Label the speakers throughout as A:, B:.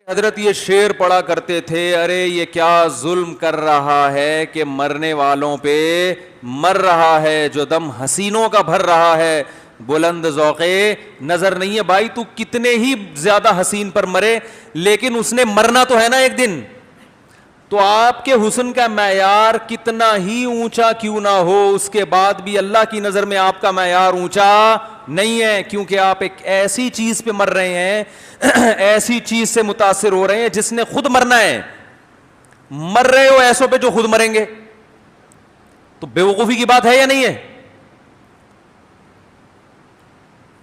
A: حضرت یہ شعر پڑھا کرتے تھے، ارے یہ کیا ظلم کر رہا ہے کہ مرنے والوں پہ مر رہا ہے، جو دم حسینوں کا بھر رہا ہے بلند ذوقے نظر نہیں ہے. بھائی تو کتنے ہی زیادہ حسین پر مرے لیکن اس نے مرنا تو ہے نا ایک دن. تو آپ کے حسن کا معیار کتنا ہی اونچا کیوں نہ ہو، اس کے بعد بھی اللہ کی نظر میں آپ کا معیار اونچا نہیں ہے، کیونکہ آپ ایک ایسی چیز پہ مر رہے ہیں ایسی چیز سے متاثر ہو رہے ہیں جس نے خود مرنا ہے. مر رہے ہو ایسوں پہ جو خود مریں گے، تو بیوقوفی کی بات ہے یا نہیں ہے؟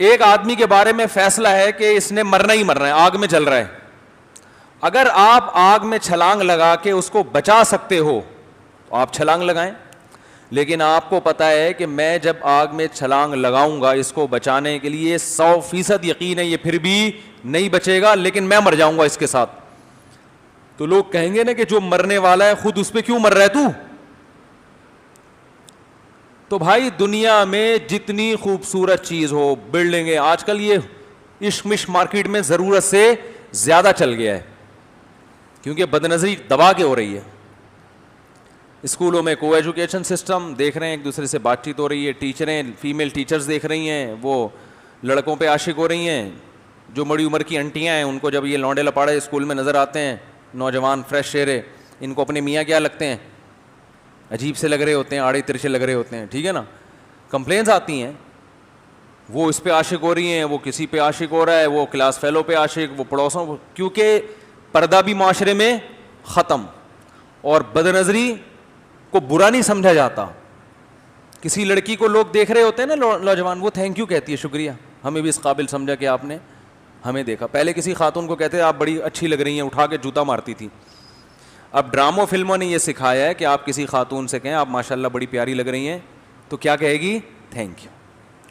A: ایک آدمی کے بارے میں فیصلہ ہے کہ اس نے مرنا ہی مرنا ہے، آگ میں جل رہا ہے. اگر آپ آگ میں چھلانگ لگا کے اس کو بچا سکتے ہو تو آپ چھلانگ لگائیں، لیکن آپ کو پتا ہے کہ میں جب آگ میں چھلانگ لگاؤں گا اس کو بچانے کے لیے 100% یقین ہے یہ پھر بھی نہیں بچے گا، لیکن میں مر جاؤں گا اس کے ساتھ. تو لوگ کہیں گے نا کہ جو مرنے والا ہے خود اس پہ کیوں مر رہا ہے تو؟ تو بھائی دنیا میں جتنی خوبصورت چیز ہو، بلڈنگیں، آج کل یہ عشق مش مارکیٹ میں ضرورت سے زیادہ چل گیا ہے کیونکہ بدنظری دبا کے ہو رہی ہے. اسکولوں میں کو ایجوکیشن سسٹم دیکھ رہے ہیں، ایک دوسرے سے بات چیت ہو رہی ہے، ٹیچریں فیمیل ٹیچرز دیکھ رہی ہیں وہ لڑکوں پہ عاشق ہو رہی ہیں. جو بڑی عمر کی انٹیاں ہیں ان کو جب یہ لونڈے لپاڑے اسکول میں نظر آتے ہیں، نوجوان فریش چہرے، ان کو اپنے میاں کیا لگتے ہیں، عجیب سے لگ رہے ہوتے ہیں، آڑے ترچے لگ رہے ہوتے ہیں، ٹھیک ہے نا. کمپلینس آتی ہیں، وہ اس پہ عاشق ہو رہی ہیں، وہ کسی پہ عاشق ہو رہا ہے، وہ کلاس فیلو پہ عاشق، وہ پڑوسوں، کیونکہ پردہ بھی معاشرے میں ختم اور بدنظری کو برا نہیں سمجھا جاتا. کسی لڑکی کو لوگ دیکھ رہے ہوتے ہیں نا نوجوان، وہ تھینک یو کہتی ہے، شکریہ، ہمیں بھی اس قابل سمجھا کہ آپ نے ہمیں دیکھا. پہلے کسی خاتون کو کہتے ہیں آپ بڑی اچھی لگ رہی ہیں، اٹھا کے جوتا مارتی تھی. اب ڈراموں فلموں نے یہ سکھایا ہے کہ آپ کسی خاتون سے کہیں آپ ماشاءاللہ بڑی پیاری لگ رہی ہیں تو کیا کہے گی؟ تھینک یو،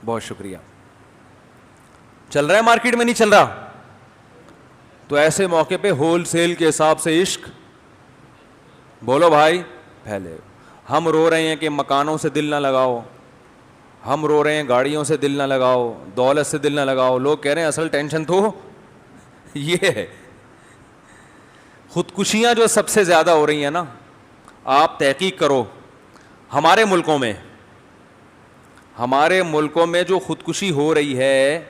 A: بہت شکریہ. چل رہا ہے مارکیٹ میں؟ نہیں چل رہا. تو ایسے موقع پہ ہول سیل کے حساب سے عشق بولو بھائی پھیلے. ہم رو رہے ہیں کہ مکانوں سے دل نہ لگاؤ، ہم رو رہے ہیں گاڑیوں سے دل نہ لگاؤ، دولت سے دل نہ لگاؤ. لوگ کہہ رہے ہیں اصل ٹینشن تو یہ ہے. خودکشیاں جو سب سے زیادہ ہو رہی ہیں نا، آپ تحقیق کرو ہمارے ملکوں میں جو خودکشی ہو رہی ہے،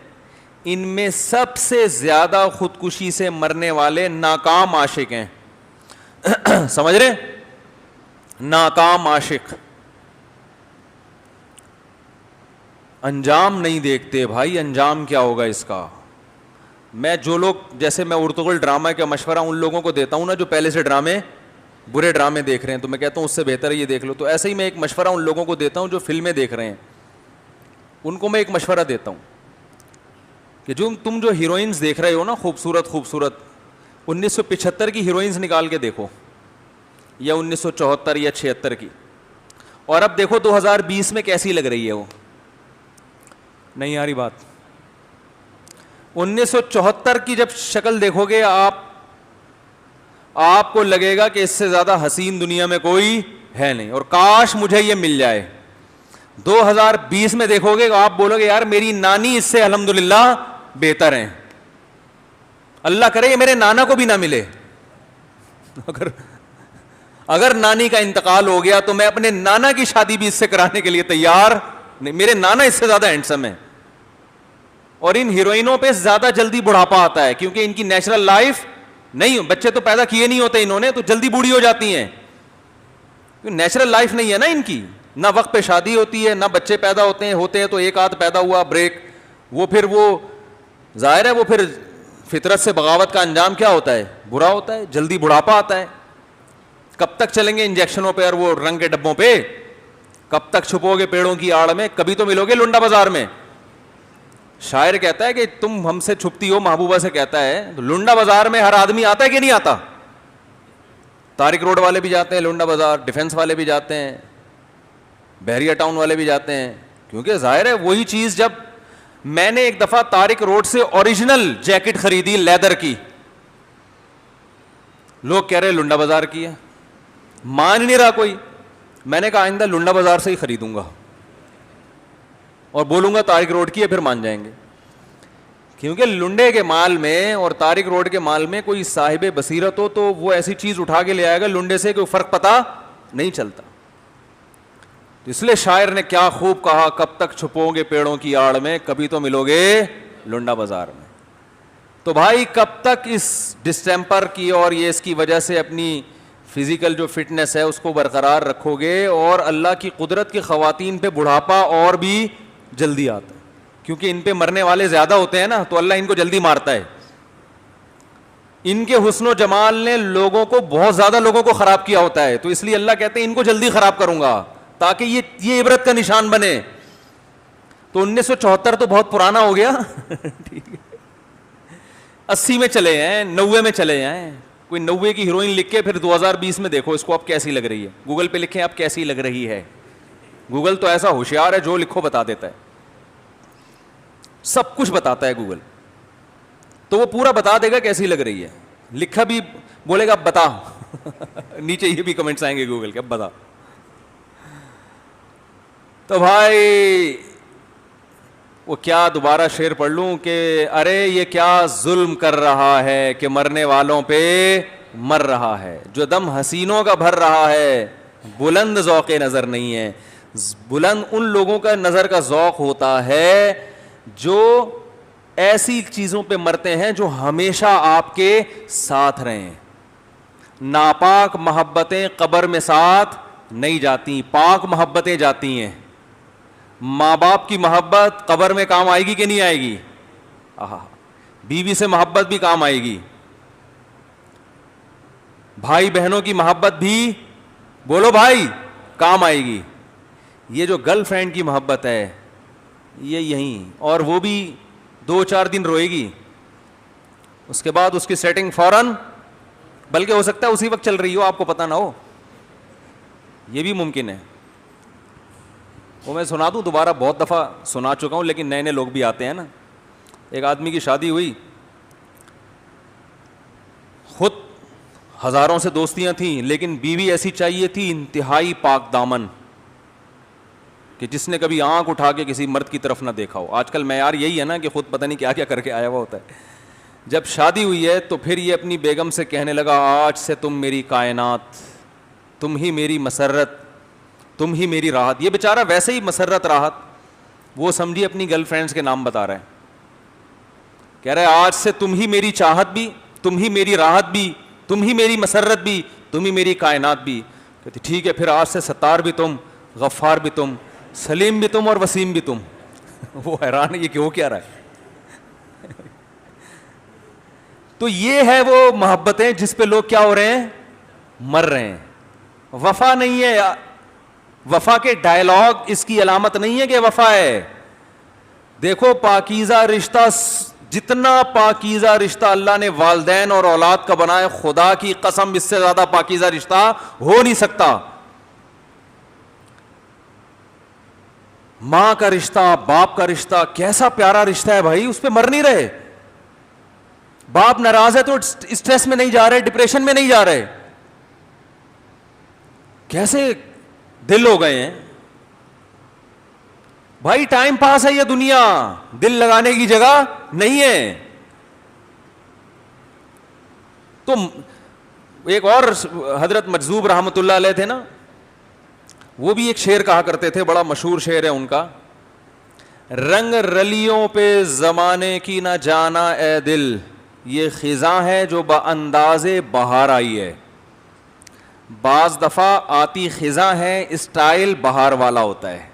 A: ان میں سب سے زیادہ خودکشی سے مرنے والے ناکام عاشق ہیں. سمجھ رہے؟ ناکام عاشق انجام نہیں دیکھتے. بھائی انجام کیا ہوگا اس کا؟ میں جو لوگ، جیسے میں ارطغرل ڈرامہ کا مشورہ ان لوگوں کو دیتا ہوں نا جو پہلے سے برے ڈرامے دیکھ رہے ہیں، تو میں کہتا ہوں اس سے بہتر ہے یہ دیکھ لو. تو ایسے ہی میں ایک مشورہ ان لوگوں کو دیتا ہوں جو فلمیں دیکھ رہے ہیں، ان کو میں ایک مشورہ دیتا ہوں کہ تم جو ہیروئنز دیکھ رہے ہو نا خوبصورت 1975 کی ہیروئنز نکال کے دیکھو، یا 1974 یا 76 کی، اور اب دیکھو 2020 میں کیسی لگ رہی ہے وہ. نہیں آ رہی بات؟ 1974 کی جب شکل دیکھو گے آپ کو لگے گا کہ اس سے زیادہ حسین دنیا میں کوئی ہے نہیں، اور کاش مجھے یہ مل جائے. 2020 میں دیکھو گے آپ بولو گے یار میری نانی اس سے الحمدللہ بہتر ہیں، اللہ کرے یہ میرے نانا کو بھی نہ ملے. اگر نانی کا انتقال ہو گیا تو میں اپنے نانا کی شادی بھی اس سے کرانے کے لیے تیار نہیں. میرے نانا اس سے زیادہ ہینڈسم ہے. اور ان ہیروئنوں پہ زیادہ جلدی بڑھاپا آتا ہے کیونکہ ان کی نیچرل لائف نہیں، بچے تو پیدا کیے نہیں ہوتے انہوں نے، تو جلدی بوڑھی ہو جاتی ہیں. نیچرل لائف نہیں ہے نا ان کی، نہ وقت پہ شادی ہوتی ہے، نہ بچے پیدا ہوتے ہیں تو ایک آدھ پیدا ہوا بریک، وہ پھر وہ ظاہر ہے وہ پھر فطرت سے بغاوت کا انجام کیا ہوتا ہے؟ برا ہوتا ہے، جلدی بڑھاپا آتا ہے. کب تک چلیں گے انجیکشنوں پہ اور وہ رنگ کے ڈبوں پہ؟ کب تک چھپو گے پیڑوں کی آڑ میں؟ کبھی تو ملو گے لنڈا بازار میں. شاعر کہتا ہے کہ تم ہم سے چھپتی ہو، محبوبہ سے کہتا ہے. تو لنڈا بازار میں ہر آدمی آتا ہے کہ نہیں آتا؟ طارق روڈ والے بھی جاتے ہیں لنڈا بازار، ڈیفنس والے بھی جاتے ہیں، بحریہ ٹاؤن والے بھی جاتے ہیں، کیونکہ ظاہر ہے وہی چیز. جب میں نے ایک دفعہ طارق روڈ سے اوریجنل جیکٹ خریدی لیدر کی، لوگ کہہ رہے لنڈا بازار کی ہے، مان نہیں رہا کوئی. میں نے کہا آئندہ لنڈا بازار سے ہی خریدوں گا اور بولوں گا طارق روڈ کی ہے، پھر مان جائیں گے. کیونکہ لنڈے کے مال میں اور طارق روڈ کے مال میں کوئی صاحب بصیرت ہو تو وہ ایسی چیز اٹھا کے لے آئے گا, لنڈے سے کوئی فرق پتا نہیں چلتا. اس لیے شاعر نے کیا خوب کہا, کب تک چھپو گے پیڑوں کی آڑ میں, کبھی تو ملو گے لنڈا بازار میں. تو بھائی کب تک اس ڈسٹیمپر کی اور یہ اس کی وجہ سے اپنی فزیکل جو فٹنس ہے اس کو برقرار رکھو گے, اور اللہ کی قدرت کی خواتین پہ بڑھاپا اور بھی جلدی آتا ہے, کیونکہ ان پہ مرنے والے زیادہ ہوتے ہیں نا, تو اللہ ان کو جلدی مارتا ہے. ان کے حسن و جمال نے لوگوں کو, بہت زیادہ لوگوں کو خراب کیا ہوتا ہے, تو اس لیے اللہ کہتے ہیں ان کو جلدی خراب کروں گا تاکہ یہ عبرت کا نشان بنے. تو 1974 تو بہت پرانا ہو گیا, ٹھیک ہے, 80 میں چلے ہیں, 90 میں چلے ہیں. کوئی 90 کی ہیروئن لکھ کے پھر 2020 میں دیکھو اس کو اب کیسی لگ رہی ہے, گوگل پہ لکھیں اب کیسی لگ رہی ہے. گوگل تو ایسا ہوشیار ہے, جو لکھو بتا دیتا ہے, سب کچھ بتاتا ہے گوگل, تو وہ پورا بتا دے گا کیسی لگ رہی ہے. لکھا بھی بولے گا اب بتا, نیچے یہ بھی کمنٹس آئیں گے گوگل کے اب بتا. تو بھائی وہ کیا دوبارہ شعر پڑھ لوں کہ ارے یہ کیا ظلم کر رہا ہے کہ مرنے والوں پہ مر رہا ہے, جو دم حسینوں کا بھر رہا ہے بلند ذوق نظر نہیں ہے. بلند ان لوگوں کا نظر کا ذوق ہوتا ہے جو ایسی چیزوں پہ مرتے ہیں جو ہمیشہ آپ کے ساتھ رہیں. ناپاک محبتیں قبر میں ساتھ نہیں جاتی, پاک محبتیں جاتی ہیں. ماں باپ کی محبت قبر میں کام آئے گی کہ نہیں آئے گی؟ بیوی سے محبت بھی کام آئے گی, بھائی بہنوں کی محبت بھی, بولو بھائی, کام آئے گی. یہ جو گرل فرینڈ کی محبت ہے یہ یہیں, اور وہ بھی 2-4 دن روئے گی, اس کے بعد اس کی سیٹنگ فوراً, بلکہ ہو سکتا ہے اسی وقت چل رہی ہو, آپ کو پتہ نہ ہو, یہ بھی ممکن ہے. وہ میں سنا دوں دوبارہ, بہت دفعہ سنا چکا ہوں لیکن نئے نئے لوگ بھی آتے ہیں نا. ایک آدمی کی شادی ہوئی, خود ہزاروں سے دوستیاں تھیں لیکن بیوی ایسی چاہیے تھی انتہائی پاک دامن, کہ جس نے کبھی آنکھ اٹھا کے کسی مرد کی طرف نہ دیکھا ہو. آج کل معیار یہی ہے نا کہ خود پتہ نہیں کیا کیا کر کے آیا ہوا ہوتا ہے. جب شادی ہوئی ہے تو پھر یہ اپنی بیگم سے کہنے لگا, آج سے تم میری کائنات, تم ہی میری مسرت, تم ہی میری راحت. یہ بیچارہ ویسے ہی مسرت راحت, وہ سمجھی اپنی گرل فرینڈس کے نام بتا رہا ہے, کہہ رہے آج سے تم ہی میری چاہت بھی, تم ہی میری راحت بھی, تم ہی میری مسرت بھی, تم ہی میری کائنات بھی. کہتی ٹھیک ہے پھر آج سے ستار بھی تم, غفار بھی تم, سلیم بھی تم اور وسیم بھی تم. وہ حیران ہے یہ کیوں کیا رہا ہے. تو یہ ہے وہ محبتیں جس پہ لوگ کیا ہو رہے ہیں, مر رہے ہیں. وفا نہیں ہے, وفا کے ڈائلاگ اس کی علامت نہیں ہے کہ وفا ہے. دیکھو پاکیزہ رشتہ, جتنا پاکیزہ رشتہ اللہ نے والدین اور اولاد کا بنایا, خدا کی قسم اس سے زیادہ پاکیزہ رشتہ ہو نہیں سکتا. ماں کا رشتہ, باپ کا رشتہ, کیسا پیارا رشتہ ہے بھائی, اس پہ مر نہیں رہے. باپ ناراض ہے تو اسٹریس میں نہیں جا رہے, ڈپریشن میں نہیں جا رہے. کیسے دل ہو گئے ہیں بھائی. ٹائم پاس ہے یہ دنیا, دل لگانے کی جگہ نہیں ہے. تو ایک اور حضرت مجذوب رحمۃ اللہ علیہ تھے نا, وہ بھی ایک شعر کہا کرتے تھے, بڑا مشہور شعر ہے ان کا, رنگ رلیوں پہ زمانے کی نہ جانا اے دل, یہ خزاں ہے جو بانداز بہار آئی ہے. بعض دفعہ آتی خزاں ہے, اسٹائل بہار والا ہوتا ہے.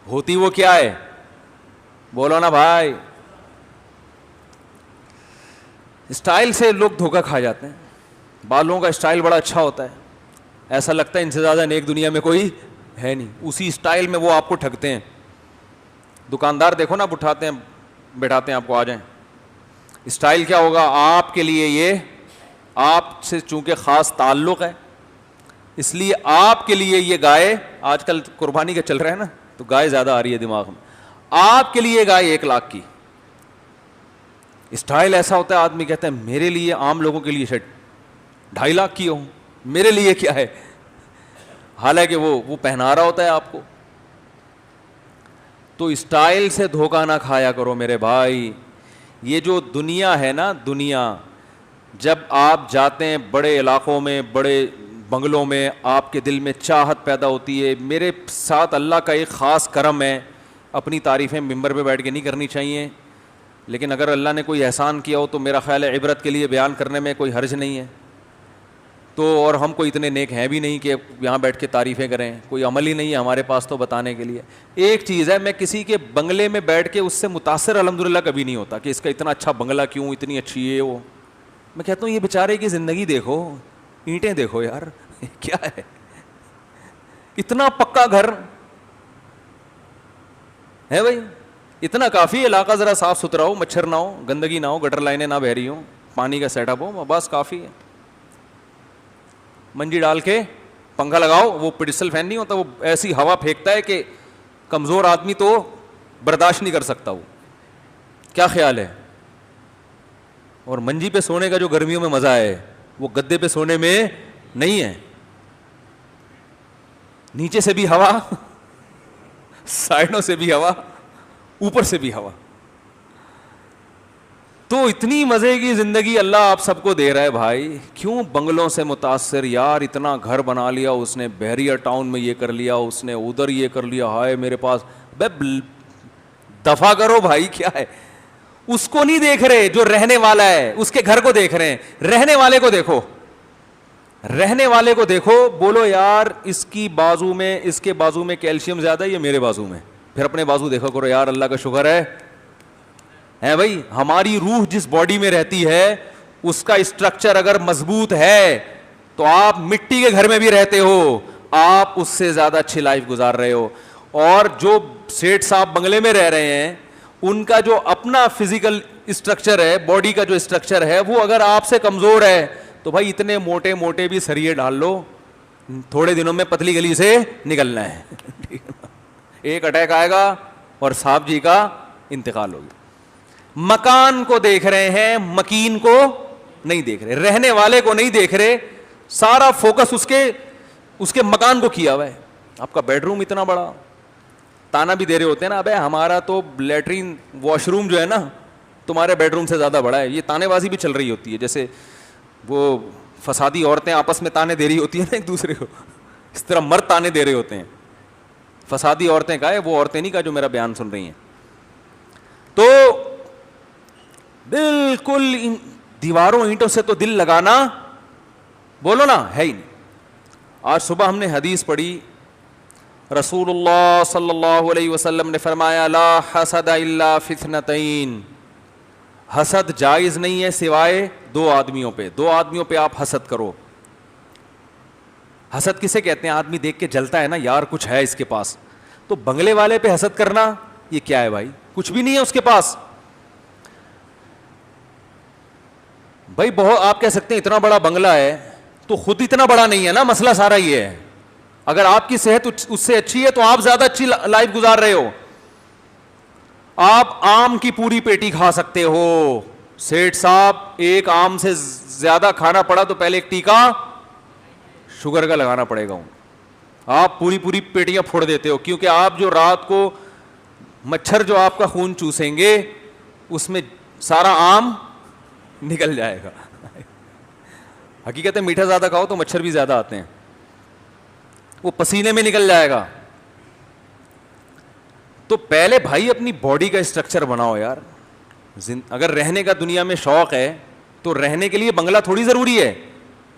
A: ہوتی وہ کیا ہے, بولو نا بھائی. اسٹائل سے لوگ دھوکہ کھا جاتے ہیں. بالوں کا اسٹائل بڑا اچھا ہوتا ہے, ایسا لگتا ہے ان سے زیادہ نیک دنیا میں کوئی ہے نہیں. اسی اسٹائل میں وہ آپ کو ٹھگتے ہیں. دکاندار دیکھو نا, اٹھاتے ہیں بیٹھاتے ہیں آپ کو, آ جائیں. اسٹائل کیا ہوگا آپ کے لیے, یہ آپ سے چونکہ خاص تعلق ہے اس لیے آپ کے لیے یہ گائے, آج کل قربانی کا چل رہا ہے نا تو گائے زیادہ آ رہی ہے دماغ میں, آپ کے لیے گائے 1 لاکھ کی. اسٹائل ایسا ہوتا ہے, آدمی کہتا ہے میرے لیے, عام لوگوں کے لیے شرٹ 2.5 لاکھ کی ہو, میرے لیے کیا ہے, حالانکہ وہ پہنا رہا ہوتا ہے آپ کو. تو اسٹائل سے دھوکہ نہ کھایا کرو میرے بھائی. یہ جو دنیا ہے نا, دنیا جب آپ جاتے ہیں بڑے علاقوں میں, بڑے بنگلوں میں, آپ کے دل میں چاہت پیدا ہوتی ہے. میرے ساتھ اللہ کا ایک خاص کرم ہے, اپنی تعریفیں ممبر پہ بیٹھ کے نہیں کرنی چاہیے, لیکن اگر اللہ نے کوئی احسان کیا ہو تو میرا خیال ہے عبرت کے لیے بیان کرنے میں کوئی حرج نہیں ہے. تو اور ہم کوئی اتنے نیک ہیں بھی نہیں کہ یہاں بیٹھ کے تعریفیں کریں, کوئی عمل ہی نہیں ہے ہمارے پاس تو بتانے کے لیے. ایک چیز ہے, میں کسی کے بنگلے میں بیٹھ کے اس سے متاثر الحمدللہ کبھی نہیں ہوتا کہ اس کا اتنا اچھا بنگلہ کیوں, اتنی اچھی ہے وہ. میں کہتا ہوں یہ بیچارے کی زندگی دیکھو, اینٹیں دیکھو یار, کیا ہے, اتنا پکا گھر ہے بھائی, اتنا کافی, علاقہ ذرا صاف ستھرا ہو, مچھر نہ ہو, گندگی نہ ہو, گٹر لائنیں نہ بہ رہی ہوں, پانی کا سیٹ اپ ہو, بس کافی ہے. منجی ڈال کے پنکھا لگاؤ, وہ پیڈسٹل فین نہیں ہوتا, وہ ایسی ہوا پھینکتا ہے کہ کمزور آدمی تو برداشت نہیں کر سکتا. وہ کیا خیال ہے؟ اور منجی پہ سونے کا جو گرمیوں میں مزہ ہے وہ گدے پہ سونے میں نہیں ہے. نیچے سے بھی ہوا, سائڈوں سے بھی ہوا, اوپر سے بھی ہوا. تو اتنی مزے کی زندگی اللہ آپ سب کو دے رہا ہے بھائی. کیوں بنگلوں سے متاثر یار؟ اتنا گھر بنا لیا اس نے, بحریہ ٹاؤن میں یہ کر لیا اس نے, ادھر یہ کر لیا, ہائے میرے پاس. دفع کرو بھائی, کیا ہے؟ اس کو نہیں دیکھ رہے جو رہنے والا ہے, اس کے گھر کو دیکھ رہے ہیں. رہنے والے کو دیکھو, رہنے والے کو دیکھو, بولو یار اس کی بازو میں, اس کے بازو میں کیلشیم زیادہ ہے یا میرے بازو میں؟ پھر اپنے بازو دیکھو کرو یار, اللہ کا شکر ہے بھائی. ہماری روح جس باڈی میں رہتی ہے اس کا اسٹرکچر اگر مضبوط ہے تو آپ مٹی کے گھر میں بھی رہتے ہو, آپ اس سے زیادہ اچھی لائف گزار رہے ہو. اور جو سیٹھ صاحب بنگلے میں رہ رہے ہیں ان کا جو اپنا فزیکل اسٹرکچر ہے, باڈی کا جو اسٹرکچر ہے, وہ اگر آپ سے کمزور ہے تو بھائی اتنے موٹے موٹے بھی سریے ڈال لو, تھوڑے دنوں میں پتلی گلی سے نکلنا ہے. ایک اٹیک آئے گا اور صاحب جی کا انتقال ہوگا. مکان کو دیکھ رہے ہیں, مکین کو نہیں دیکھ رہے, رہنے والے کو نہیں دیکھ رہے. سارا فوکس اس کے مکان کو کیا ہوا ہے. آپ کا بیڈ روم اتنا بڑا, تانا بھی دے رہے ہوتے ہیں نا, ابے ہمارا تو لیٹرین واش روم جو ہے نا تمہارے بیڈ روم سے زیادہ بڑا ہے. یہ تانے بازی بھی چل رہی ہوتی ہے, جیسے وہ فسادی عورتیں آپس میں تانے دے رہی ہوتی ہیں نا ایک دوسرے کو, اس طرح مرد تانے دے رہے ہوتے ہیں. فسادی عورتیں کا ہے, وہ عورتیں نہیں کا جو میرا بیان سن رہی ہیں. تو بالکل دیواروں اینٹوں سے تو دل لگانا بولو نا ہے ہی نہیں. آج صبح ہم نے حدیث پڑھی, رسول اللہ صلی اللہ علیہ وسلم نے فرمایا لا حسد الا فی اثنتین, حسد جائز نہیں ہے سوائے دو آدمیوں پہ. دو آدمیوں پہ آپ حسد کرو. حسد کسے کہتے ہیں؟ آدمی دیکھ کے جلتا ہے نا, یار کچھ ہے اس کے پاس. تو بنگلے والے پہ حسد کرنا یہ کیا ہے بھائی؟ کچھ بھی نہیں ہے اس کے پاس بھائی. بہت آپ کہہ سکتے ہیں اتنا بڑا بنگلہ ہے تو خود اتنا بڑا نہیں ہے نا, مسئلہ سارا یہ ہے. اگر آپ کی صحت اس سے اچھی ہے تو آپ زیادہ اچھی لائف گزار رہے ہو. آپ آم کی پوری پیٹی کھا سکتے ہو. سیٹھ صاحب ایک آم سے زیادہ کھانا پڑا تو پہلے ایک ٹیکا شوگر کا لگانا پڑے گا. آپ پوری پوری پیٹیاں پھوڑ دیتے ہو, کیونکہ آپ جو رات کو مچھر جو آپ کا خون چوسیں گے اس میں سارا آم نکل جائے گا. حقیقت ہے میٹھا زیادہ کھاؤ تو مچھر بھی زیادہ آتے ہیں, وہ پسینے میں نکل جائے گا. تو پہلے بھائی اپنی باڈی کا اسٹرکچر بناؤ یار. اگر رہنے کا دنیا میں شوق ہے تو رہنے کے لیے بنگلہ تھوڑی ضروری ہے,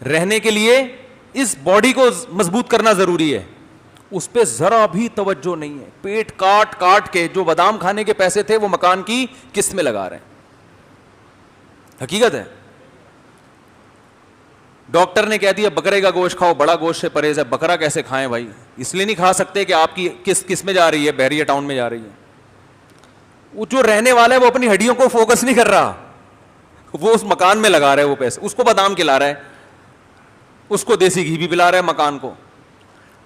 A: رہنے کے لیے اس باڈی کو مضبوط کرنا ضروری ہے. اس پہ ذرا بھی توجہ نہیں ہے. پیٹ کاٹ کاٹ کے جو بادام کھانے کے پیسے تھے وہ مکان کی قسط میں لگا رہے ہیں. حقیقت ہے. ڈاکٹر نے کہہ دیا بکرے کا گوشت کھاؤ, بڑا گوشت سے پرہیز ہے. بکرا کیسے کھائیں بھائی؟ اس لیے نہیں کھا سکتے کہ آپ کی کس میں جا رہی ہے, بحریہ ٹاؤن میں جا رہی ہے. وہ جو رہنے والا ہے وہ اپنی ہڈیوں کو فوکس نہیں کر رہا, وہ اس مکان میں لگا رہا ہے وہ پیسے. اس کو بادام کھلا رہا ہے, اس کو دیسی گھی بھی پلا رہا ہے مکان کو.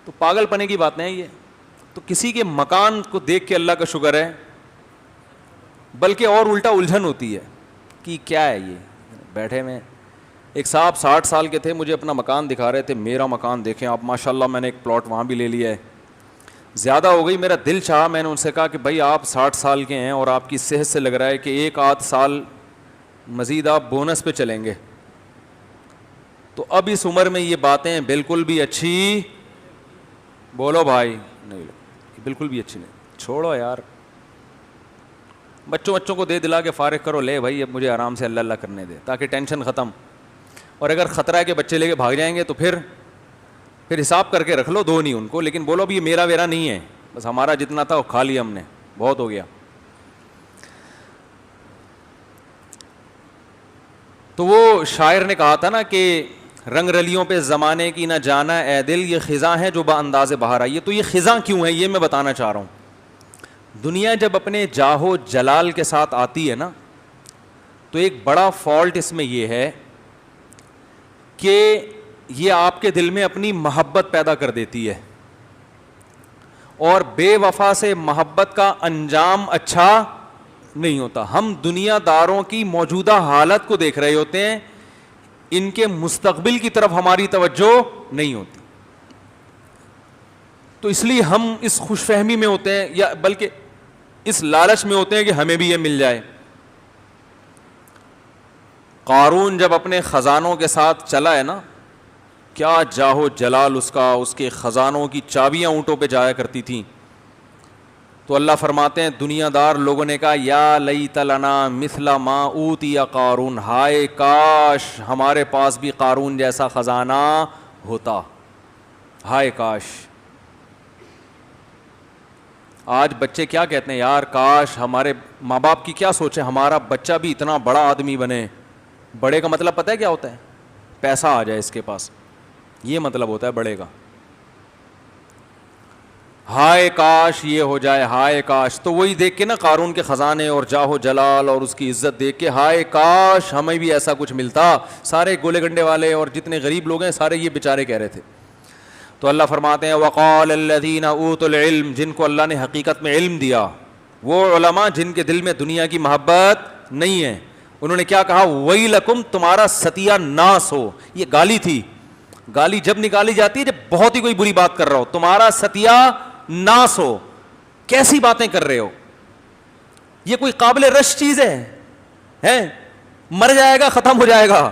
A: تو پاگل پنے کی بات نہیں ہے یہ. تو کسی کے مکان کو دیکھ کے اللہ کا شکر ہے, بلکہ اور الٹا الجھن ہوتی ہے کہ کیا ہے یہ بیٹھے میں. ایک صاحب 60 سال کے تھے, مجھے اپنا مکان دکھا رہے تھے. میرا مکان دیکھیں آپ ماشاءاللہ, میں نے ایک پلاٹ وہاں بھی لے لیا ہے. زیادہ ہو گئی, میرا دل چاہا, میں نے ان سے کہا کہ بھائی آپ 60 سال کے ہیں اور آپ کی صحت سے لگ رہا ہے کہ ایک آدھ سال مزید آپ بونس پہ چلیں گے. تو اب اس عمر میں یہ باتیں بالکل بھی اچھی, بولو بھائی, نہیں, بالکل بھی اچھی نہیں. چھوڑو یار, بچوں کو دے دلا کے فارغ کرو, لے بھائی اب مجھے آرام سے اللہ اللہ کرنے دے, تاکہ ٹینشن ختم. اور اگر خطرہ ہے کہ بچے لے کے بھاگ جائیں گے تو پھر حساب کر کے رکھ لو, دو نہیں ان کو, لیکن بولو بھی یہ میرا ویرا نہیں ہے, بس ہمارا جتنا تھا وہ کھا لیا ہم نے, بہت ہو گیا. تو وہ شاعر نے کہا تھا نا کہ رنگ رلیوں پہ زمانے کی نہ جانا اے دل, یہ خزاں ہے جو با انداز بہار آئی ہے. تو یہ خزاں کیوں ہے یہ میں بتانا چاہ رہا ہوں. دنیا جب اپنے جاہو جلال کے ساتھ آتی ہے نا, تو ایک بڑا فالٹ اس میں یہ ہے کہ یہ آپ کے دل میں اپنی محبت پیدا کر دیتی ہے, اور بے وفا سے محبت کا انجام اچھا نہیں ہوتا. ہم دنیا داروں کی موجودہ حالت کو دیکھ رہے ہوتے ہیں, ان کے مستقبل کی طرف ہماری توجہ نہیں ہوتی. تو اس لیے ہم اس خوش فہمی میں ہوتے ہیں, یا بلکہ اس لالچ میں ہوتے ہیں کہ ہمیں بھی یہ مل جائے. قارون جب اپنے خزانوں کے ساتھ چلا ہے نا, کیا جاہو جلال اس کا, اس کے خزانوں کی چابیاں اونٹوں پہ جایا کرتی تھیں. تو اللہ فرماتے ہیں دنیا دار لوگوں نے کہا یا لیت لنا مثل ما اوتی قارون, ہائے کاش ہمارے پاس بھی قارون جیسا خزانہ ہوتا, ہائے کاش. آج بچے کیا کہتے ہیں, یار کاش ہمارے ماں باپ کی کیا سوچے, ہمارا بچہ بھی اتنا بڑا آدمی بنے. بڑے کا مطلب پتہ ہے کیا ہوتا ہے, پیسہ آ جائے اس کے پاس, یہ مطلب ہوتا ہے بڑے کا. ہائے کاش یہ ہو جائے, ہائے کاش. تو وہی دیکھ کے نا قارون کے خزانے اور جاہو جلال اور اس کی عزت دیکھ کے ہائے کاش ہمیں بھی ایسا کچھ ملتا. سارے گولے گنڈے والے اور جتنے غریب لوگ ہیں سارے یہ بیچارے کہہ رہے تھے. تو اللہ فرماتے ہیں وقال الذین اوتوا العلم, جن کو اللہ نے حقیقت میں علم دیا, وہ علماء جن کے دل میں دنیا کی محبت نہیں ہے, انہوں نے کیا کہا, ویلکم, تمہارا ستیہ ناس ہو. یہ گالی تھی. گالی جب نکالی جاتی ہے جب بہت ہی کوئی بری بات کر رہا ہو, تمہارا ستیہ ناس ہو, کیسی باتیں کر رہے ہو, یہ کوئی قابل رش چیز ہے؟ مر جائے گا, ختم ہو جائے گا.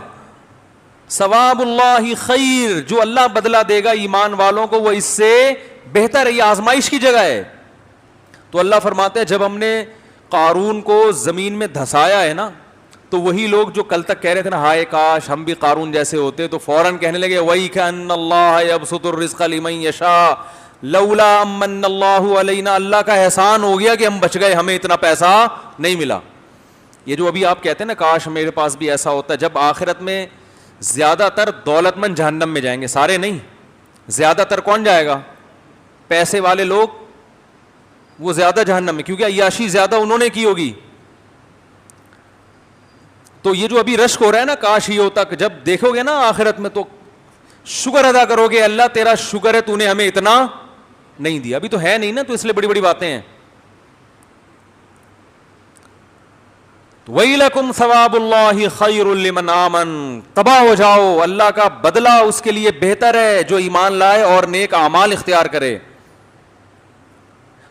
A: ثواب اللہ خیر, جو اللہ بدلہ دے گا ایمان والوں کو وہ اس سے بہتر ہے, یہ آزمائش کی جگہ ہے. تو اللہ فرماتے ہیں جب ہم نے قارون کو زمین میں دھسایا ہے نا, تو وہی لوگ جو کل تک کہہ رہے تھے نا ہائے کاش ہم بھی قارون جیسے ہوتے, تو فوراً کہنے لگے وَإِكَأَنَّ اللَّهَ يَبْسُطُ الرِّزْقَ لِمَن يَشَاءُ لَوْلَا أَمَّنَّ اللَّهُ عَلَيْنَا, اللہ کا احسان ہو گیا کہ ہم بچ گئے, ہمیں اتنا پیسہ نہیں ملا. یہ جو ابھی آپ کہتے ہیں نا کاش میرے پاس بھی ایسا ہوتا, جب آخرت میں زیادہ تر دولت مند جہنم میں جائیں گے, سارے نہیں, زیادہ تر کون جائے گا, پیسے والے لوگ, وہ زیادہ جہنم میں, کیونکہ عیاشی زیادہ انہوں نے کی ہوگی. تو یہ جو ابھی رشک ہو رہا ہے نا کاش یہ ہوتا, جب دیکھو گے نا آخرت میں تو شکر ادا کرو گے, اللہ تیرا شکر ہے تو نے ہمیں اتنا نہیں دیا. ابھی تو ہے نہیں نا, تو اس لیے بڑی بڑی باتیں ہیں. وَيْلَكُمْ ثَوَابُ اللَّهِ خَيْرٌ لِمَنْ آمَنَ, تباہ ہو جاؤ, اللہ کا بدلہ اس کے لیے بہتر ہے جو ایمان لائے اور نیک اعمال اختیار کرے.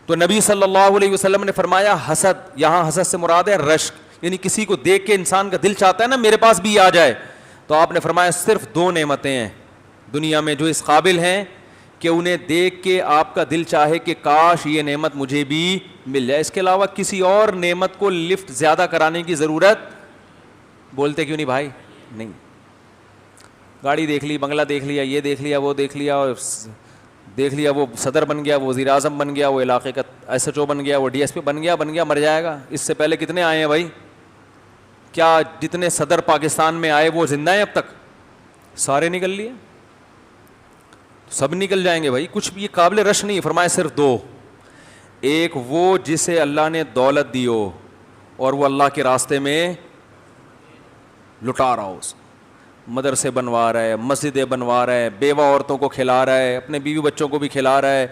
A: تو نبی صلی اللہ علیہ وسلم نے فرمایا حسد, یہاں حسد سے مراد ہے رشک, یعنی کسی کو دیکھ کے انسان کا دل چاہتا ہے نا میرے پاس بھی آ جائے. تو آپ نے فرمایا صرف دو نعمتیں ہیں دنیا میں جو اس قابل ہیں کہ انہیں دیکھ کے آپ کا دل چاہے کہ کاش یہ نعمت مجھے بھی مل جائے. اس کے علاوہ کسی اور نعمت کو لفٹ زیادہ کرانے کی ضرورت, بولتے کیوں نہیں بھائی, نہیں. گاڑی دیکھ لی, بنگلہ دیکھ لیا, یہ دیکھ لیا, وہ دیکھ لیا, اور دیکھ لیا وہ صدر بن گیا, وہ وزیر اعظم بن گیا, وہ علاقے کا ایس ایچ او بن گیا, وہ ڈی ایس پی بن گیا, مر جائے گا. اس سے پہلے کتنے آئے ہیں بھائی, کیا جتنے صدر پاکستان میں آئے وہ زندہ ہیں اب تک, سارے نکل لیے, سب نکل جائیں گے بھائی. کچھ بھی یہ قابل رش نہیں. فرمایا صرف دو, ایک وہ جسے اللہ نے دولت دی ہو اور وہ اللہ کے راستے میں لٹا رہا ہو, مدرسے بنوا رہا ہے, مسجدیں بنوا رہا ہے, بیوہ عورتوں کو کھلا رہا ہے, اپنے بیوی بچوں کو بھی کھلا رہا ہے,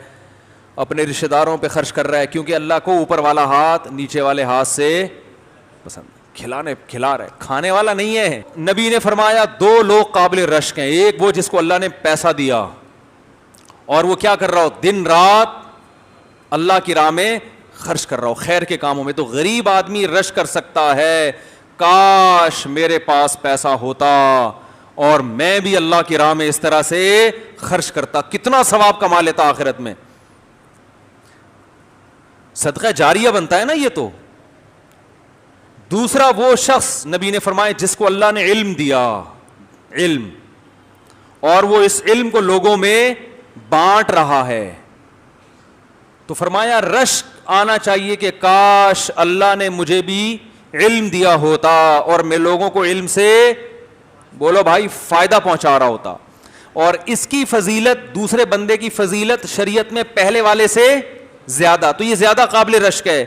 A: اپنے رشتہ داروں پہ خرچ کر رہا ہے, کیونکہ اللہ کو اوپر والا ہاتھ نیچے والے ہاتھ سے پسند. کھلا رہا ہے, کھانے والا نہیں ہے. نبی نے فرمایا دو لوگ قابل رشک ہیں, ایک وہ جس کو اللہ نے پیسہ دیا اور وہ کیا کر رہا ہو, دن رات اللہ کی راہ میں خرچ کر رہا ہو خیر کے کاموں میں. تو غریب آدمی رش کر سکتا ہے, کاش میرے پاس پیسہ ہوتا اور میں بھی اللہ کی راہ میں اس طرح سے خرچ کرتا, کتنا ثواب کما لیتا آخرت میں. صدقہ جاریہ بنتا ہے نا یہ تو. دوسرا وہ شخص نبی نے فرمایا جس کو اللہ نے علم دیا, علم, اور وہ اس علم کو لوگوں میں بانٹ رہا ہے. تو فرمایا رشک آنا چاہیے کہ کاش اللہ نے مجھے بھی علم دیا ہوتا اور میں لوگوں کو علم سے, بولو بھائی, فائدہ پہنچا رہا ہوتا. اور اس کی فضیلت, دوسرے بندے کی فضیلت شریعت میں پہلے والے سے زیادہ, تو یہ زیادہ قابل رشک ہے.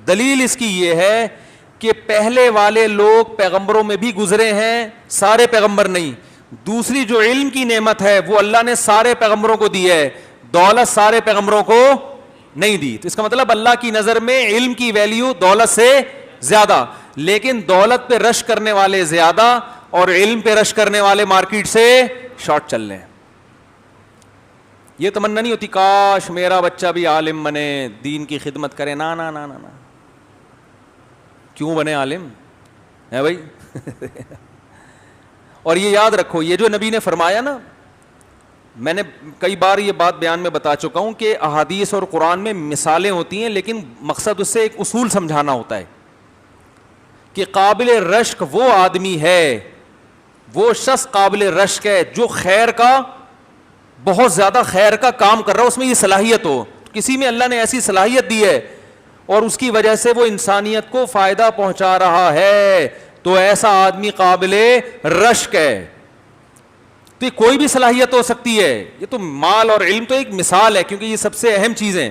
A: دلیل اس کی یہ ہے کہ پہلے والے لوگ پیغمبروں میں بھی گزرے ہیں, سارے پیغمبر نہیں. دوسری جو علم کی نعمت ہے وہ اللہ نے سارے پیغمبروں کو دی ہے, دولت سارے پیغمبروں کو نہیں دی. تو اس کا مطلب اللہ کی نظر میں علم کی ویلیو دولت سے زیادہ, لیکن دولت پہ رش کرنے والے زیادہ اور علم پہ رش کرنے والے مارکیٹ سے شارٹ چل رہے ہیں. یہ تمنا نہیں ہوتی کاش میرا بچہ بھی عالم بنے, دین کی خدمت کرے, نا نا نا نا نا. کیوں بنے عالم ہے بھائی؟ اور یہ یاد رکھو, یہ جو نبی نے فرمایا نا, میں نے کئی بار یہ بات بیان میں بتا چکا ہوں کہ احادیث اور قرآن میں مثالیں ہوتی ہیں, لیکن مقصد اس سے ایک اصول سمجھانا ہوتا ہے کہ قابل رشک وہ آدمی ہے, وہ شخص قابل رشک ہے جو خیر کا, بہت زیادہ خیر کا کام کر رہا ہو, اس میں یہ صلاحیت ہو. کسی میں اللہ نے ایسی صلاحیت دی ہے اور اس کی وجہ سے وہ انسانیت کو فائدہ پہنچا رہا ہے, تو ایسا آدمی قابل رشک ہے. تو یہ کوئی بھی صلاحیت ہو سکتی ہے, یہ تو مال اور علم تو ایک مثال ہے کیونکہ یہ سب سے اہم چیزیں.